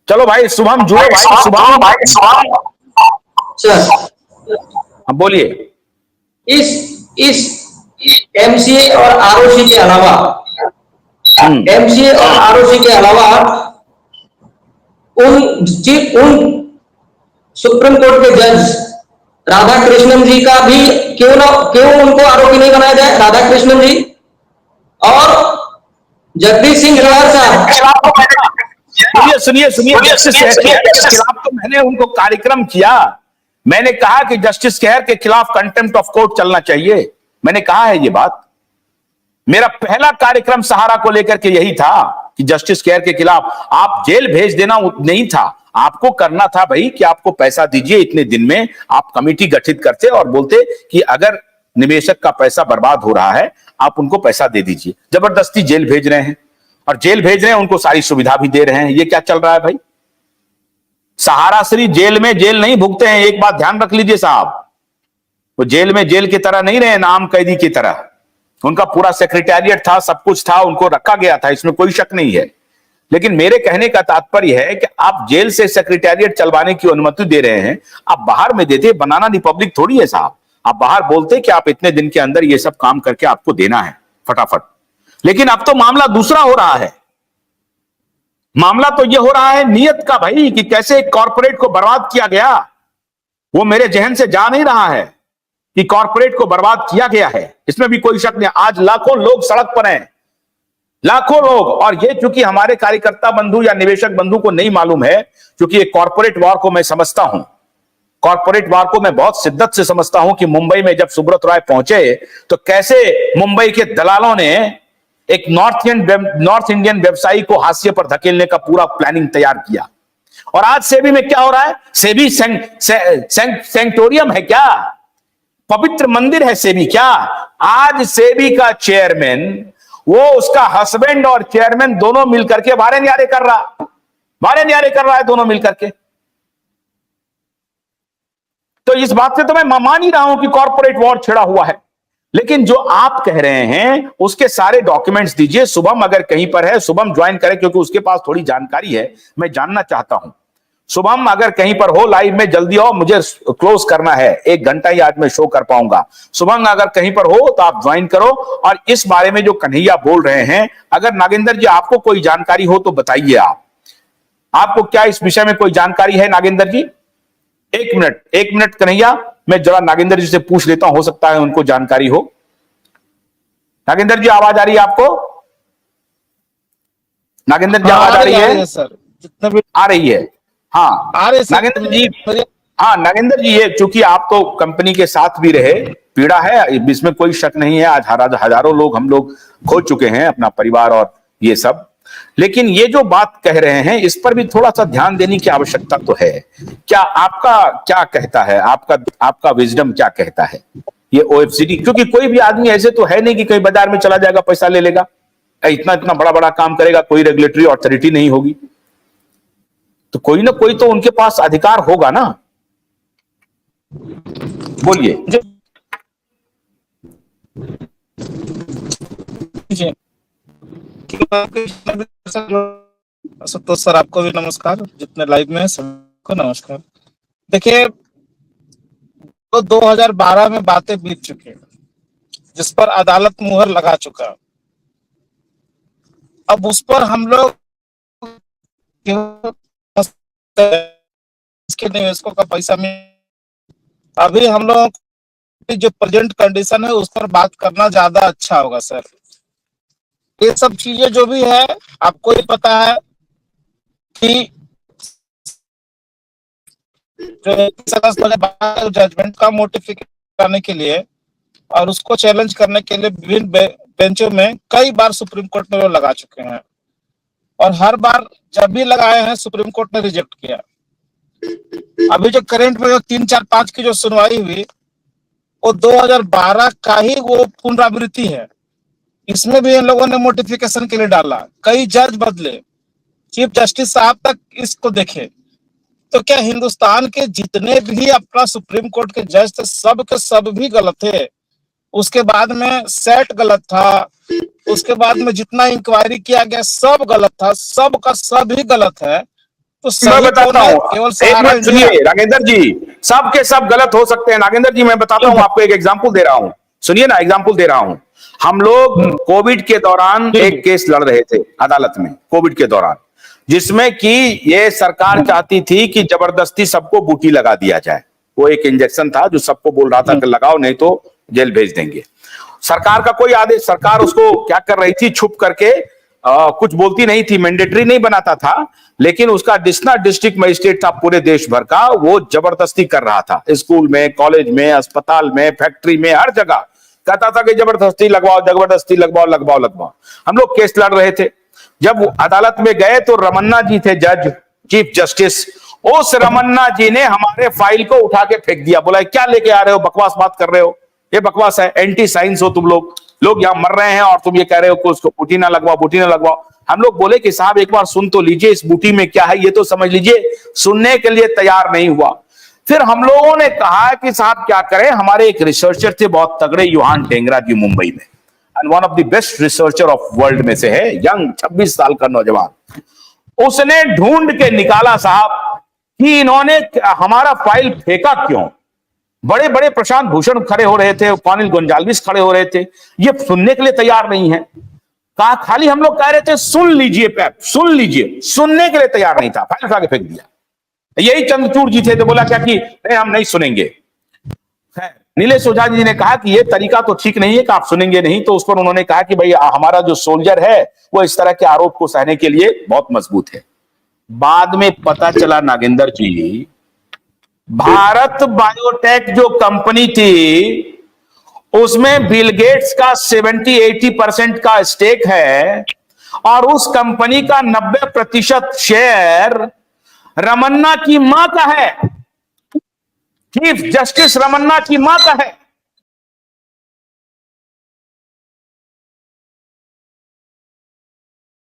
चलो भाई शुभम जुड़ो भाई, शुभम सर बोलिए। इस एमसीए और आरओसी के अलावा उन सुप्रीम कोर्ट के जज राधा कृष्णन जी का भी क्यों उनको आरोपी नहीं बनाया जाए? राधा कृष्णन जी और जगदीश सिंह हेडगेवार साहब। सुनिए जस्टिस खेहर के खिलाफ तो मैंने उनको कार्यक्रम किया। मैंने कहा कि जस्टिस खेहर के खिलाफ कंटेम्प्ट ऑफ कोर्ट चलना चाहिए। मैंने कहा है ये बात। मेरा पहला कार्यक्रम सहारा को लेकर के यही था कि जस्टिस खेहर के खिलाफ आप जेल भेज देना नहीं था, आपको करना था भाई कि आपको पैसा दीजिए, इतने दिन में आप कमेटी गठित करते और बोलते कि अगर निवेशक का पैसा बर्बाद हो रहा है आप उनको पैसा दे दीजिए। जबरदस्ती जेल भेज रहे हैं, और जेल भेज रहे हैं उनको सारी सुविधा भी दे रहे हैं। ये क्या चल रहा है भाई? सहारा श्री जेल में जेल नहीं भुगते हैं, एक बात ध्यान रख लीजिए साहब। वो जेल में जेल की तरह नहीं रहे, नाम कैदी की तरह। उनका पूरा सेक्रेटेरिएट था, सब कुछ था, उनको रखा गया था, इसमें कोई शक नहीं है। लेकिन मेरे कहने का तात्पर्य है कि आप जेल से सेक्रेटेरिएट चलवाने की अनुमति दे रहे हैं, आप बाहर में देते। बनाना रिपब्लिक थोड़ी है साहब। आप बाहर बोलते कि आप इतने दिन के अंदर ये सब काम करके आपको देना है फटाफट। लेकिन अब तो मामला दूसरा हो रहा है। मामला तो यह हो रहा है नियत का भाई, कि कैसे एक कॉर्पोरेट को बर्बाद किया गया। वो मेरे जहन से जा नहीं रहा है कि कॉर्पोरेट को बर्बाद किया गया है, इसमें भी कोई शक नहीं। आज लाखों लोग सड़क पर हैं, लाखों लोग। और ये चूंकि हमारे कार्यकर्ता बंधु या निवेशक बंधु को नहीं मालूम है, क्योंकि एक कॉर्पोरेट वॉर को मैं समझता हूं, कॉर्पोरेट वॉर को मैं बहुत शिद्दत से समझता हूं कि मुंबई में जब सुब्रत राय पहुंचे तो कैसे मुंबई के दलालों ने एक नॉर्थ इंडियन व्यवसायी को हाशिए पर धकेलने का पूरा प्लानिंग तैयार किया। और आज सेबी में क्या हो रहा है? सेबी सेंक्टोरियम है क्या? पवित्र मंदिर है सेबी क्या? आज सेबी का चेयरमैन, वो उसका हस्बैंड और चेयरमैन दोनों मिलकर के वारे न्यारे कर रहा है दोनों मिलकर के। तो इस बात से तो मैं मान ही रहा हूं कि कॉर्पोरेट वॉर छिड़ा हुआ है। लेकिन जो आप कह रहे हैं उसके सारे डॉक्यूमेंट्स दीजिए। शुभम अगर कहीं पर है, शुभम ज्वाइन करे, क्योंकि उसके पास थोड़ी जानकारी है, मैं जानना चाहता हूं। शुभम अगर कहीं पर हो लाइव में जल्दी आओ, मुझे क्लोज करना है, 1 घंटा ही आज मैं शो कर पाऊंगा। शुभम अगर कहीं पर हो तो आप ज्वाइन करो। और इस बारे में जो कन्हैया बोल रहे हैं, अगर नागेंद्र जी आपको कोई जानकारी हो तो बताइए। आपको क्या इस विषय में कोई जानकारी है नागेंद्र जी? 1 मिनट कन्हैया, मैं जरा नागेंद्र जी से पूछ लेता हूं, हो सकता है उनको जानकारी हो। नागेंद्र जी आवाज आ रही है आपको? नागेंद्र जी आवाज आ रही है सर? जितना भी आ रही है। हाँ नागेंद्र जी, हाँ नागेंद्र जी, ये चूंकि आप तो कंपनी के साथ भी रहे, पीड़ा है, इसमें कोई शक नहीं है। आज हजारों लोग हम लोग खो चुके हैं, अपना परिवार और ये सब। लेकिन ये जो बात कह रहे हैं इस पर भी थोड़ा सा ध्यान देने की आवश्यकता तो है। क्या आपका क्या कहता है, आपका विजडम क्या कहता है ये ओएफसीडी? क्योंकि कोई भी आदमी ऐसे तो है नहीं कि कहीं बाजार में चला जाएगा पैसा ले लेगा। इतना बड़ा काम करेगा, कोई रेगुलेटरी अथॉरिटी नहीं होगी, तो कोई ना कोई तो उनके पास अधिकार होगा ना। बोलिए। तो सर आपको भी नमस्कार, जितने लाइव में सबको नमस्कार। देखिए, तो 2012 में बातें बीत चुकी हैं, जिस पर अदालत मुहर लगा चुका। अब उस पर हम लोग इसके निवेशकों का पैसा में, अभी हम लोग जो प्रेजेंट कंडीशन है उस पर बात करना ज्यादा अच्छा होगा सर। ये सब चीजें जो भी है आपको ही पता है कि जजमेंट का मोटिफिकेशन करने के लिए और उसको चैलेंज करने के लिए विभिन्न बेंचों में कई बार सुप्रीम कोर्ट में वो लगा चुके हैं, और हर बार जब भी लगाए हैं सुप्रीम कोर्ट ने रिजेक्ट किया। अभी जो करंट में जो 3, 4, 5 की जो सुनवाई हुई वो 2012 का ही वो पुनरावृत्ति है। इसमें भी इन लोगों ने नोटिफिकेशन के लिए डाला, कई जज बदले, चीफ जस्टिस साहब तक इसको देखे। तो क्या हिंदुस्तान के जितने भी अपना सुप्रीम कोर्ट के जज थे सब के सब भी गलत थे? उसके बाद में सेट गलत था, उसके बाद में जितना इंक्वायरी किया गया सब गलत था, सब का सब ही गलत है। तो मैं सही बताता कौन है? हूँ, केवल एक सहारा मिनट सुनिए इंडिया। नागेंद्र जी, सब के सब गलत हो सकते हैं। नागेंद्र जी मैं बताता हूँ आपको, एक एग्जांपल दे रहा हूँ, सुनिए ना, एग्जांपल दे रहा हूँ। हम लोग कोविड के दौरान जी, एक जी। केस लड़ रहे थे अदालत में, कोविड के दौरान, जिसमें कि ये सरकार चाहती थी कि जबरदस्ती सबको बूटी लगा दिया जाए। वो एक इंजेक्शन था जो सबको बोल रहा था कि लगाओ नहीं तो जेल भेज देंगे। सरकार का कोई आदेश, सरकार उसको क्या कर रही थी, छुप करके कुछ बोलती नहीं थी, मैंडेटरी नहीं बनाता था, लेकिन उसका डिस्ट्रिक्ट मजिस्ट्रेट था पूरे देश भर का, वो जबरदस्ती कर रहा था, स्कूल में, कॉलेज में, अस्पताल में, फैक्ट्री में, हर जगह कहता था कि जबरदस्ती लगवाओ, जबरदस्ती लगवाओ, लगवाओ, लगवाओ। हम लोग केस लड़ रहे थे। जब अदालत में गए तो रमन्ना जी थे जज, चीफ जस्टिस। उस रमन्ना जी ने हमारे फाइल को उठा के फेंक दिया, बोला क्या लेके आ रहे हो, बकवास बात कर रहे हो, ये बकवास है, एंटी साइंस हो तुम लोग यहां मर रहे हैं और तुम ये कह रहे हो कि उसको बूटी ना लगवाओ, बूटी ना लगवाओ। हम लोग बोले कि साहब एक बार सुन तो लीजिए, इस बूटी में क्या है ये तो समझ लीजिए। सुनने के लिए तैयार नहीं हुआ। फिर हम लोगों ने कहा कि साहब क्या करें, हमारे एक रिसर्चर थे बहुत तगड़े, युहान ढेंगरा जी, मुंबई में, and one of the best researcher of world में से है, यंग 26 साल का नौजवान। उसने ढूंढ के निकाला साहब कि इन्होंने हमारा फाइल फेंका क्यों। बड़े बड़े प्रशांत भूषण खड़े हो रहे थे, पानिल गोंजाल्विस खड़े हो रहे थे, ये सुनने के लिए तैयार नहीं है। कहा खाली हम लोग कह रहे थे सुन लीजिए पैप, सुन लीजिए, सुनने के लिए तैयार नहीं था, फाइल उठा के फेंक दिया। यही चंद्रचूड़ जी थे तो बोला क्या कि नहीं हम नहीं सुनेंगे। नीलेश ओझा जी ने कहा कि ये तरीका तो ठीक नहीं है कि आप सुनेंगे नहीं, तो उस पर उन्होंने कहा कि भाई हमारा जो सोल्जर है वो इस तरह के आरोप को सहने के लिए बहुत मजबूत है। बाद में पता चला नागेंद्र जी, भारत बायोटेक जो कंपनी थी उसमें बिल गेट्स का 70-80% का स्टेक है, और उस कंपनी का 90% शेयर रमन्ना की मां का है, चीफ जस्टिस रमन्ना की मां का है।